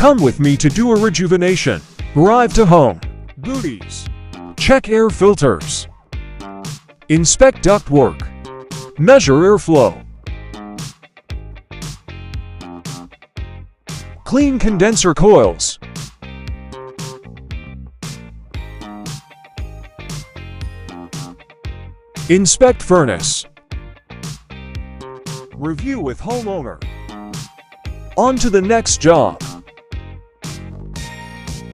Come with me to do a rejuvenation. Arrive to home. Duties. Check air filters. Inspect ductwork. Measure airflow. Clean condenser coils. Inspect furnace. Review with homeowner. On to the next job.